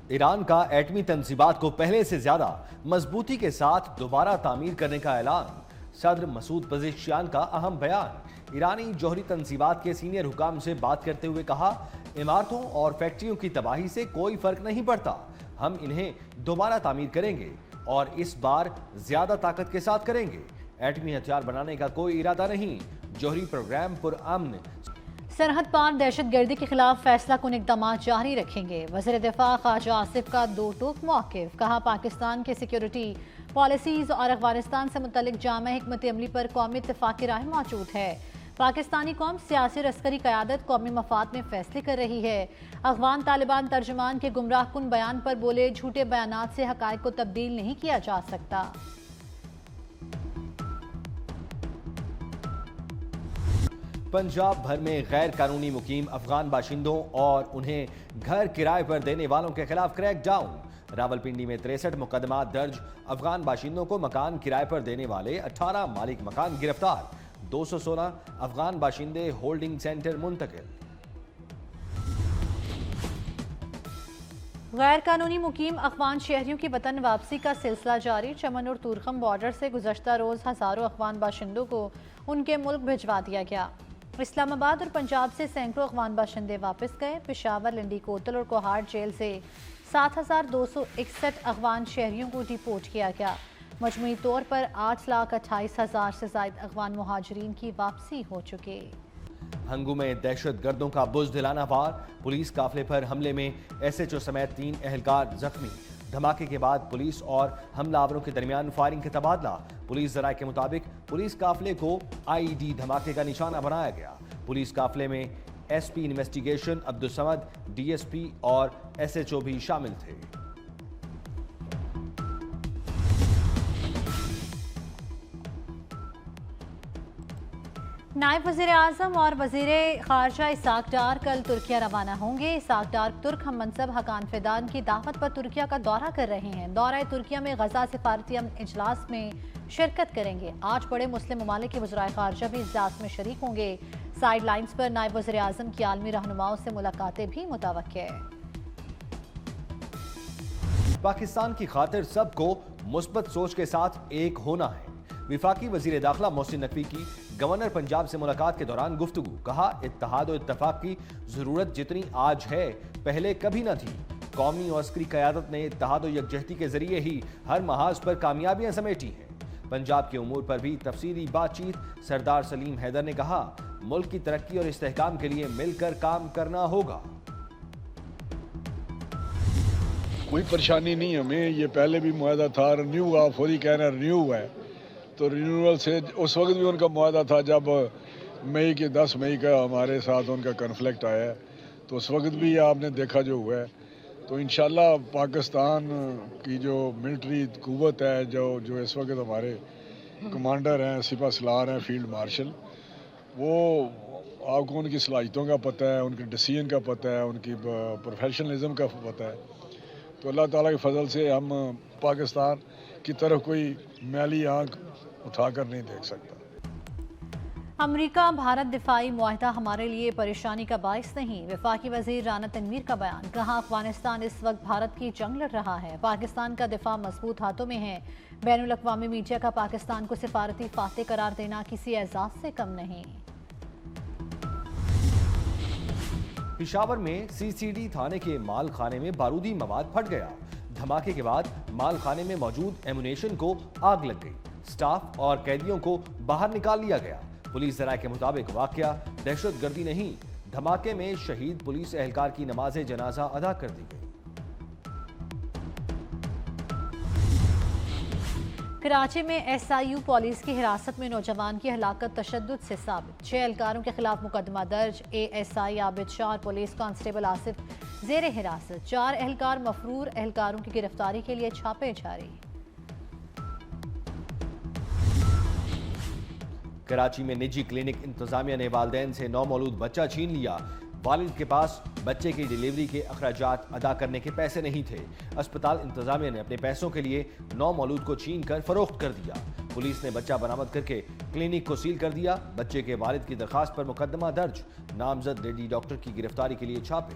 ایران کا ایٹمی تنصیبات کو پہلے سے زیادہ مضبوطی کے ساتھ دوبارہ تعمیر کرنے کا اعلان۔ صدر مسعود پزشکیان کا اہم بیان۔ ایرانی جوہری تنصیبات کے سینئر حکام سے بات کرتے ہوئے کہا، عمارتوں اور فیکٹریوں کی تباہی سے کوئی فرق نہیں پڑتا، ہم انہیں دوبارہ تعمیر کریں گے اور اس بار زیادہ طاقت کے ساتھ کریں گے۔ ایٹمی ہتھیار بنانے کا کوئی ارادہ نہیں، جوہری پروگرام پرامن۔ سرحد پار دہشت گردی کے خلاف فیصلہ کن اقدامات جاری رکھیں گے۔ وزیر دفاع خواجہ آصف کا دو ٹوک موقف۔ کہا، پاکستان کے سیکیورٹی پالیسیز اور افغانستان سے متعلق جامع حکمت عملی پر قومی اتفاق کی رائے موجود ہے۔ پاکستانی قوم سیاسی اور عسکری قیادت قومی مفاد میں فیصلے کر رہی ہے۔ افغان طالبان ترجمان کے گمراہ کن بیان پر بولے، جھوٹے بیانات سے حقائق کو تبدیل نہیں کیا جا سکتا۔ پنجاب بھر میں غیر قانونی مقیم افغان باشندوں اور انہیں گھر کرائے پر دینے والوں کے خلاف کریک ڈاؤن۔ راولپنڈی میں 63 مقدمات درج۔ افغان باشندوں کو مکان کرائے پر دینے والے 18 مالک مکان گرفتار، 216 افغان باشندے ہولڈنگ سینٹر منتقل۔ غیر قانونی مقیم افغان شہریوں کی وطن واپسی کا سلسلہ جاری۔ چمن اور تورخم بارڈر سے گزشتہ روز ہزاروں افغان باشندوں کو ان کے ملک بھجوا دیا گیا۔ اسلام آباد اور پنجاب سے سینکڑوں افغان باشندے واپس گئے۔ پشاور، لنڈی کوتل اور کوہاٹ جیل سے 7261 افغان شہریوں کو ڈیپورٹ کیا گیا۔ مجموعی طور پر 8,28,000 سے زائد افغان مہاجرین کی واپسی ہو چکی۔ ہنگو میں دہشت گردوں کا بزدلانہ وار، پولیس قافلے پر حملے میں ایس ایچ او سمیت 3 اہلکار زخمی۔ دھماکے کے بعد پولیس اور حملہ آوروں کے درمیان فائرنگ کا تبادلہ۔ پولیس ذرائع کے مطابق پولیس قافلے کو آئی ای ڈی دھماکے کا نشانہ بنایا گیا۔ پولیس قافلے میں S P investigation Abdul Samad, D S P اور ایس ایچ او بھی شامل تھے۔ نائب وزیر اعظم اور وزیر خارجہ اسحاق ڈار کل ترکیہ روانہ ہوں گے۔ اسحاق ڈار ترک ہم منصب حقان فیدان کی دعوت پر ترکیہ کا دورہ کر رہے ہیں۔ دورہ ترکیہ میں غزہ سفارتی اجلاس میں شرکت کریں گے۔ 8 بڑے مسلم ممالک کے وزرائے خارجہ بھی اجلاس میں شریک ہوں گے۔ سائیڈ لائنز پر نائب وزیر اعظم کی عالمی رہنماؤں سے ملاقاتیں بھی متوقع ہیں۔ پاکستان کی خاطر سب کو مثبت سوچ کے ساتھ ایک ہونا ہے۔ وفاقی وزیر داخلہ محسن نقوی کی گورنر پنجاب سے ملاقات کے دوران گفتگو۔ کہا، اتحاد و اتفاق کی ضرورت جتنی آج ہے پہلے کبھی نہ تھی۔ قومی اور عسکری قیادت نے اتحاد و یکجہتی کے ذریعے ہی ہر محاذ پر کامیابیاں سمیٹی ہیں۔ پنجاب کے امور پر بھی تفصیلی بات چیت۔ سردار سلیم حیدر نے کہا، ملک کی ترقی اور استحکام کے لیے مل کر کام کرنا ہوگا۔ کوئی پریشانی نہیں ہمیں، یہ پہلے بھی معاہدہ تھا، رینیو ہوا، فوری کہہ رہے ہیں رینیو ہوا ہے، تو رینیول سے اس وقت بھی ان کا معاہدہ تھا جب 10 مئی کا ہمارے ساتھ ان کا کنفلکٹ آیا ہے، تو اس وقت بھی آپ نے دیکھا جو ہوا ہے۔ تو انشاءاللہ پاکستان کی جو ملٹری قوت ہے، جو اس وقت ہمارے کمانڈر ہیں، سپہ سالار ہیں، فیلڈ مارشل، وہ آپ کو ان کی صلاحیتوں کا پتہ ہے، ان کے ڈیسیژن کا پتہ ہے، ان کی پروفیشنلزم کا پتہ ہے۔ تو اللہ تعالیٰ کے فضل سے ہم پاکستان کی طرف کوئی میلی آنکھ اٹھا کر نہیں دیکھ سکتا۔ امریکہ بھارت دفاعی معاہدہ ہمارے لیے پریشانی کا باعث نہیں، وفاقی وزیر رانا تنویر کا بیان۔ کہا، افغانستان اس وقت بھارت کی جنگ لڑ رہا ہے، پاکستان کا دفاع مضبوط ہاتھوں میں ہے۔ بین الاقوامی میڈیا کا پاکستان کو سفارتی فاتح قرار دینا کسی اعزاز سے کم نہیں۔ پشاور میں سی سی ڈی تھانے کے مال خانے میں بارودی مواد پھٹ گیا۔ دھماکے کے بعد مال خانے میں موجود ایمونیشن کو آگ لگ گئی۔ سٹاف اور قیدیوں کو باہر نکال لیا گیا۔ پولیس ذرائع کے مطابق واقعہ دہشت گردی نہیں، دھماکے میں شہید پولیس اہلکار کی نماز جنازہ ادا کر دی گئی۔ کراچی میں ایس آئی یو پولیس کی حراست میں نوجوان کی ہلاکت تشدد سے ثابت۔ 6 اہلکاروں کے خلاف مقدمہ درج۔ اے ایس آئی عابد شاہ اور پولیس کانسٹیبل آصف زیر حراست۔ 4 اہلکار مفرور، اہلکاروں کی گرفتاری کے لیے چھاپے جاری۔ کراچی میں نجی کلینک انتظامیہ نے والدین سے نومولود بچہ چھین لیا۔ والد کے پاس بچے کی ڈیلیوری کے اخراجات ادا کرنے کے پیسے نہیں تھے۔ اسپتال انتظامیہ نے اپنے پیسوں کے لیے نومولود کو چھین کر فروخت کر دیا۔ پولیس نے بچہ برآمد کر کے کلینک کو سیل کر دیا۔ بچے کے والد کی درخواست پر مقدمہ درج۔ نامزد لیڈی ڈاکٹر کی گرفتاری کے لیے چھاپے۔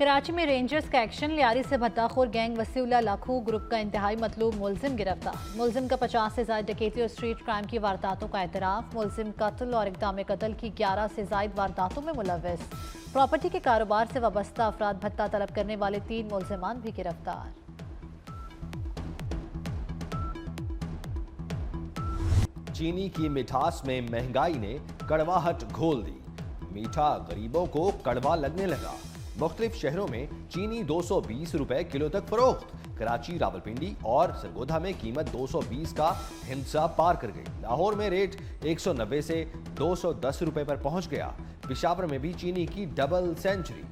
कराची में रेंजर्स का एक्शन, लियारी से भत्ताखोर गैंग वसीउल्लाह लाखू ग्रुप का इंतहाई मतलूब मुलजिम गिरफ्तार। मुलजिम का 50 से ज्यादा डकैती और स्ट्रीट क्राइम की वारदातों का एतराफ। मुलजिम कत्ल और इक़दाम कत्ल की 11 से ज्यादा वारदातों में मुलव्वस। प्रॉपर्टी के कारोबार से वाबस्ता अफराद भत्ता तलब करने वाले 3 मुलजिमान भी गिरफ्तार। चीनी की मिठास में महंगाई ने कड़वाहट घोल दी। मीठा गरीबों को कड़वा लगने लगा। मुख्तलिफ शहरों में चीनी 220 रुपए किलो तक फरोख्त। कराची, रावलपिंडी और सरगोधा में कीमत 220 का हिंसा पार कर गई। लाहौर में रेट 190 से 210 रुपए पर पहुंच गया। पेशावर में भी चीनी की डबल सेंचुरी।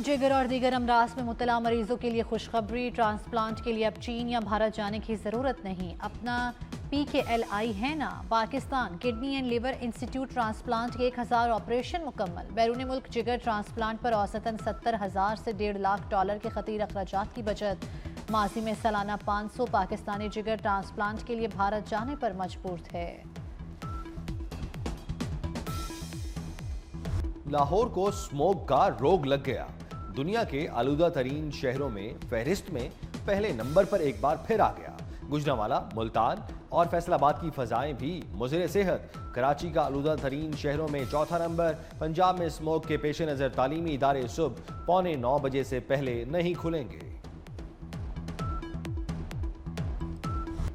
जिगर और दीगर अमराज में मुब्तला मरीजों के लिए खुशखबरी। ट्रांसप्लांट के लिए अब चीन या भारत जाने की जरूरत नहीं, अपना PKLI है ना। Pakistan kidney and liver institute transplant के 1000 ऑपरेशन मुकम्मल। बैरून मुल्क जिगर ट्रांसप्लांट पर औसतन 70,000 से $1.5 लाख के खतीर अखराजात की बचत। माजी में सालाना 500 पाकिस्तानी जिगर ट्रांसप्लांट के लिए भारत जाने पर मजबूर थे। लाहौर को स्मोक का रोग लग गया। दुनिया के आलूदा तरीन शहरों में फहरिस्त में पहले नंबर पर एक बार फिर आ गया। गुजरांवाला, मुल्तान और फैसलाबाद की फजाएं भी मुज़िर सेहत। कराची का आलूदा तरीन शहरों में चौथा नंबर। पंजाब में स्मोक के पेश नज़र तालीमी इदारे सुबह 8:45 बजे से पहले नहीं खुलेंगे।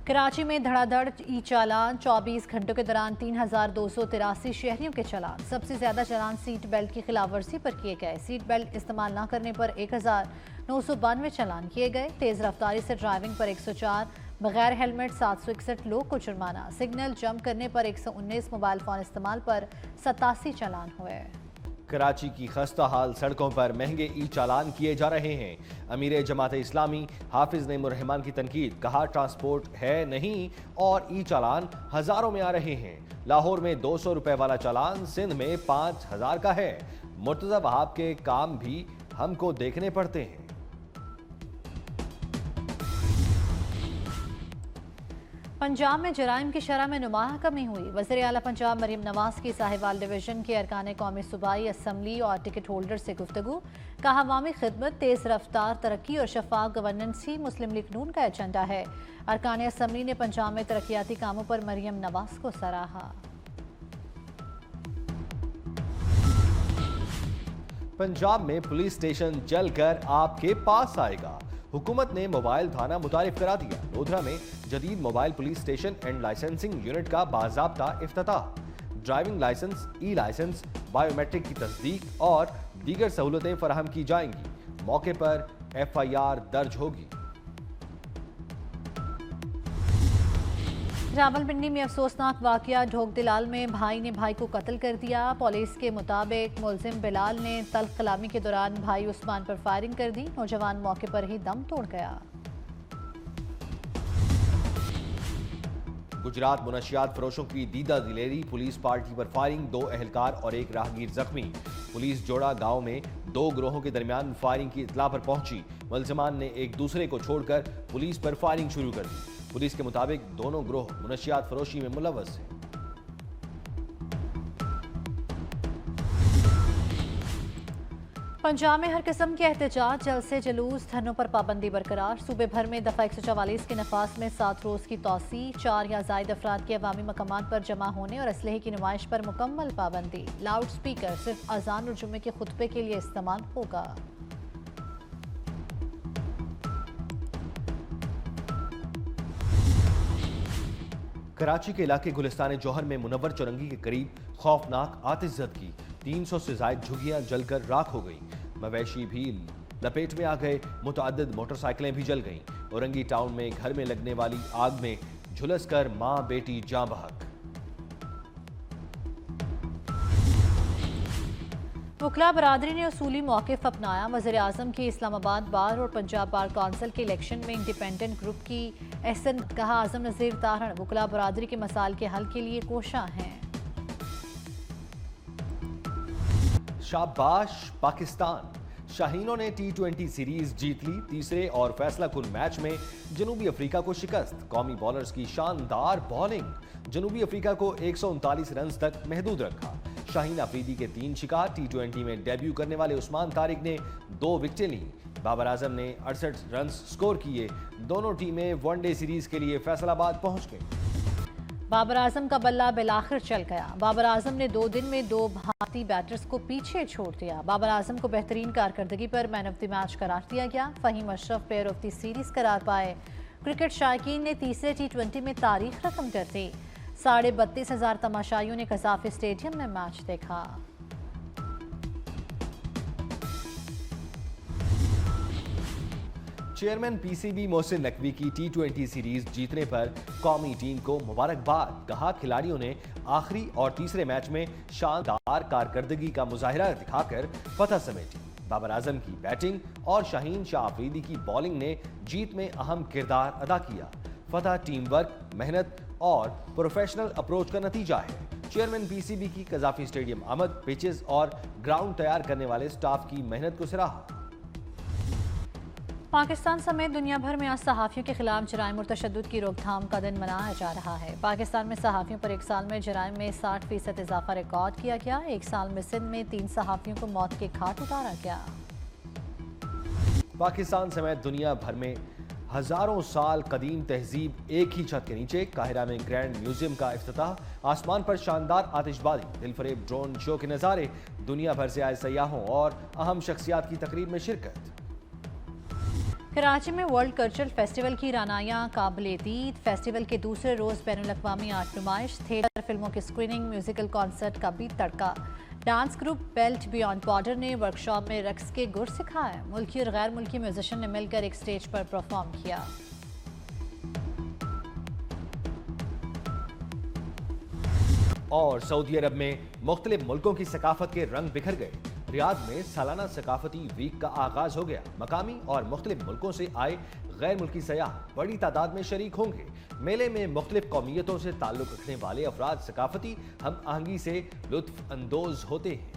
कराची में धड़ाधड़ ई चालान। 24 घंटों के दौरान 3283 शहरियों के चालान। सबसे ज्यादा चालान सीट बेल्ट की खिलाफ वर्जी पर किए गए। सीट बेल्ट इस्तेमाल न करने पर 1992 चालान किए गए। तेज रफ्तारी से ड्राइविंग पर 104, बगैर हेलमेट 761 लोग को जुर्माना। सिग्नल जंप करने पर 119, मोबाइल फोन इस्तेमाल पर 87 चालान हुए। कराची की खस्ता हाल सड़कों पर महंगे ई चालान किए जा रहे हैं। अमीर जमात इस्लामी हाफिज नईमुर रहमान की तनकीद, कहा ट्रांसपोर्ट है नहीं और ई चालान हजारों में आ रहे हैं। लाहौर में 200 रुपए वाला चालान सिंध में 5000 का है। मुर्तजा वहाब के काम भी हमको देखने पड़ते हैं। पंजाब में जराइम की शरह में नुमाह कमी हुई। वज़ीर आला पंजाब मरीम नवाज की साहिवाल डिवीजन के अरकान कौमी सूबाई असम्बली और टिकट होल्डर से गुफ्तगू, कहा अवामी खिदमत, तेज रफ्तार तरक्की और शफाफ गवर्नेंस ही मुस्लिम लीग नून का एजेंडा है। अरकान असम्बली ने पंजाब में तरक्याती कामों पर मरीम नवाज को सराहा। पंजाब में पुलिस स्टेशन जलकर आपके पास आएगा। हुकूमत ने मोबाइल थाना मुतारिफ करा दिया। लोधरा में जदीद mobile police station and licensing unit का बाज़ाब्ता इफ्तिताह। ड्राइविंग लाइसेंस, ई लाइसेंस, बायोमेट्रिक की तस्दीक और दीगर सहूलतें फराहम की जाएंगी। मौके पर FIR दर्ज होगी। रावलपिंडी में अफसोसनाक वाकया। ढोक दिलाल में भाई ने भाई को कत्ल कर दिया। पुलिस के मुताबिक मुलजिम बिलाल ने तल्ख कलामी के दौरान भाई उस्मान पर फायरिंग कर दी। नौजवान मौके पर ही दम तोड़ गया। गुजरात मुनशियात फरोशों की दीदा दिलेरी, पुलिस पार्टी पर फायरिंग, 2 एहलकार और 1 राहगीर जख्मी। पुलिस जोड़ा गांव में 2 गिरोहों के दरमियान फायरिंग की इत्तला पर पहुंची। मुलजिमान ने एक दूसरे को छोड़कर पुलिस पर फायरिंग शुरू कर दी। पुलिस के मुताबिक दोनों गिरोह मुनशियात फरोशी में मुलव्वस हैं। पंजाब में हर किस्म के एहतजाज, जलसे, जुलूस, धरनों पर पाबंदी बरकरार। सूबे भर में दफा 144 के नफाज में 7 रोज की तौसी। 4 या जायद अफराद के अवामी मकामात पर जमा होने और असलहे की नुमाइश पर मुकम्मल पाबंदी। लाउड स्पीकर सिर्फ अजान और जुम्मे के खुतबे के लिए इस्तेमाल होगा। कराची के इलाके गुलिस्तान जौहर में मुनव्वर चौरंगी के करीब खौफनाक आतिशज़द की 300 से जायद झुग्गियां जलकर राख हो गईं। मवेशी भी लपेट में आ गए। मुतअद्दिद मोटरसाइकिलें भी जल गईं। औरंगी टाउन में घर में लगने वाली आग में झुलसकर मां बेटी जां बहक। वकला बरादरी ने उसूली मौक़िफ़ अपनाया। वज़ीर आज़म की इस्लामाबाद बार और पंजाब बार काउंसिल के इलेक्शन में इंडिपेंडेंट ग्रुप की एहसन, कहा आज़म नज़ीर तारण वकला बरादरी के मसाइल के हल के लिए कोशां हैं। शाबाश पाकिस्तान, शाहीनों ने T20 सीरीज जीत ली। तीसरे और फैसला कुन मैच में जनूबी अफ्रीका को शिकस्त। कौमी बॉलर्स की शानदार बॉलिंग, जनूबी अफ्रीका को 139 रन तक महदूद रखा। शाहीन अफरीदी के 3 शिकार। T20 में डेब्यू करने वाले उस्मान तारिक ने 2 विकेटें लीं। बाबर आजम ने 68 रन स्कोर किए। दोनों टीमें वनडे सीरीज के लिए फैसलाबाद पहुंच गईं। बाबर आजम का बल्ला बिलाखिर चल गया। बाबर आजम ने 2 दिन में 2 भारतीय बैटर्स को पीछे छोड़ दिया। बाबर आजम को बेहतरीन कारकर्दगी पर मैन ऑफ द मैच करार दिया गया। Faheem Ashraf player of the series करार पाए। क्रिकेट शायकीन ने तीसरे T20 में तारीख रकम कर दी। 32,500 तमाशाइयों ने कज़ाफी स्टेडियम में मैच देखा। चेयरमैन पीसीबी मोहसिन नकवी की T20 सीरीज जीतने पर कौमी टीम को मुबारकबाद। कहा, खिलाड़ियों ने आखिरी और तीसरे मैच में शानदार कारकर्दगी का मुजाहिरा दिखाकर फतह समेटी। बाबर आजम की बैटिंग और शाहीन शाह अफरीदी की बॉलिंग ने जीत में अहम किरदार अदा किया। फतह टीम वर्क, मेहनत और प्रोफेशनल अप्रोच का नतीजा है। चेयरमैन पीसीबी की कज़ाफी स्टेडियम आमद, पिचेस और ग्राउंड तैयार करने वाले स्टाफ की मेहनत को सराहा। पाकिस्तान समेत दुनिया भर में आज सहाफ़ियों के खिलाफ जराइम और तशद्दुद की रोकथाम का दिन मनाया जा रहा है। पाकिस्तान में सहाफ़ियों पर एक साल में जराइम में 60% इजाफा रिकॉर्ड किया गया। एक साल में सिंध में 3 सहाफ़ियों को मौत के घाट उतारा गया। पाकिस्तान समेत दुनिया भर में हजारों साल कदीम तहजीब एक ही छत के नीचे। काहिरा में ग्रैंड म्यूजियम का इफ्तिताह। आसमान पर शानदार आतिशबाजी, दिलफरेब ड्रोन शो के नज़ारे। दुनिया भर से आए सयाहों और अहम शख्सियात की तकरीब में शिरकत। कराची में वर्ल्ड कल्चरल फेस्टिवल की रानाया काबिले दीद। फेस्टिवल के दूसरे रोज बैनुल अक़वामी आर्ट नुमाइश, थिएटर, फिल्मों की स्क्रीनिंग, म्यूजिकल कॉन्सर्ट का भी तड़का। Dance group Belt Beyond Border ने वर्कशॉप में रक्स के गुर सिखाए। मुल्की और गैर मुल्की म्यूजिशियन ने मिलकर एक स्टेज पर परफॉर्म किया। और सऊदी अरब में मुख्तलिफ मुल्कों की सकाफत के रंग बिखर गए। रियाद में सालाना सकाफती वीक का आगाज हो गया। मकामी और मुख्तलिफ मुल्कों से आए गैर मुल्की सयाह बड़ी तादाद में शरीक होंगे। मेले में मुख्तलिफ कौमियतों से ताल्लुक रखने वाले अफराद सकाफती हम आहंगी से लुत्फ अंदोज होते हैं।